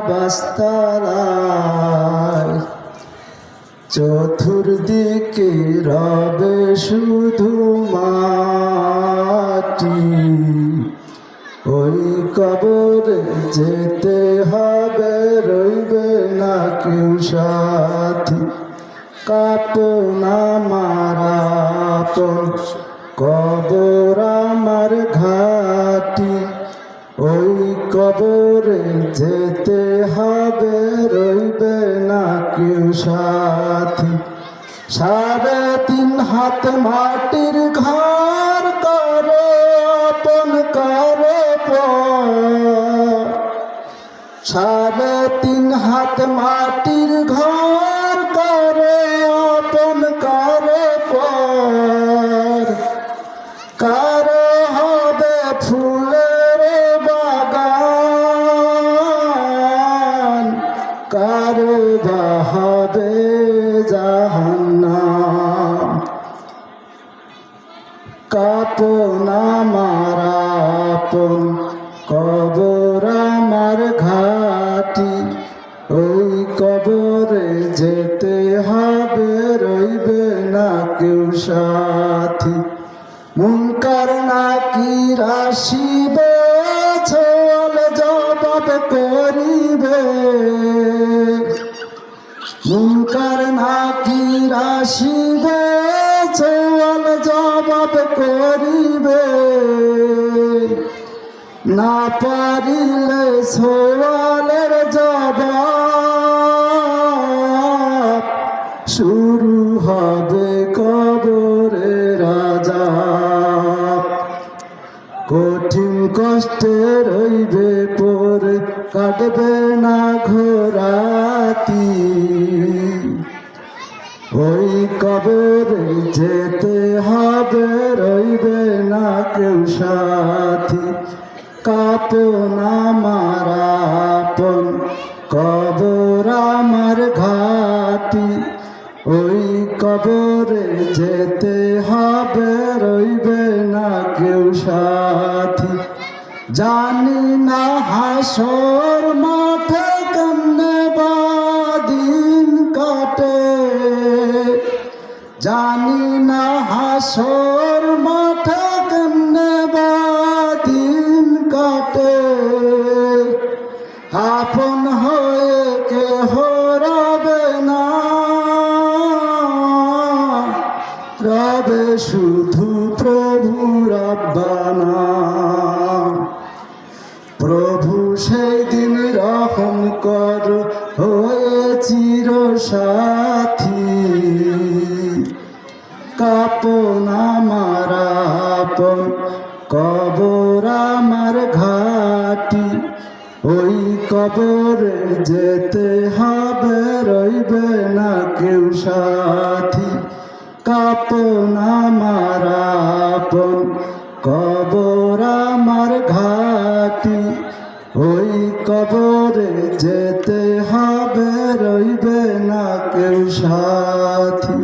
বাস্তালায় চতুর্দিকে রবে শুধু মাটি। ওই কবরে যেতে হবে, রইবে না কেউ সাথী। কাঁপন আমার আপন, কবর আমার ঘাটি। ওই কবরে যেতে হবে, রইবে না কেউ সাথী। 3.5 হাত মাটির ঘর করে আপন করে পর। 3.5 হাত মাটির ঘর করে আপন করে পর। কারো হবে ফুলের বাগান, কারো বা হবে জাহান্নাম। কাঁপন আমার আপন, কবর আমার ঘাটি। ওই কবরে যেতে হবে, রইবে না কেউ সাথী। মুনকার নাকির আসিবে, ছোয়াল জবাব করিবে। মুনকার নাকির আসিবে, ছোয়াল জবাব করিবে। না পারিলে সোয়ালের জবাব, শুরু হবে কবরের আযাব। কঠিন কষ্টে রইবে পরে, কাটবে না ঘোরাতি। ওই কবরে যেতে হবে, রইবে না কেউ সাথী। কাঁপন আমার আপন, কবর আমার ঘাটি। ওই কবরে যেতে হবে, রইবে না কেউ সাথী। জানি না হাসর মাঠে কেমনে দিন কাটে। জানি না হাসর মাঠে কেমনে দিন কাটে। আপন হয়ে কেহ রবে না, রবে শুধু প্রভু রাব্বানা। প্রভু সেই দিন রহম কর, হয়ে চির সাথী। কাঁপন আমার আপন, কবর আমার ঘাটি। ওই কবরে যেতে হবে, রইবে না কেউ সাথী। কাঁপন আমার আপন, কবর আমার ঘাটি। ওই কবরে যেতে হবে, রইবে না কেউ সাথী।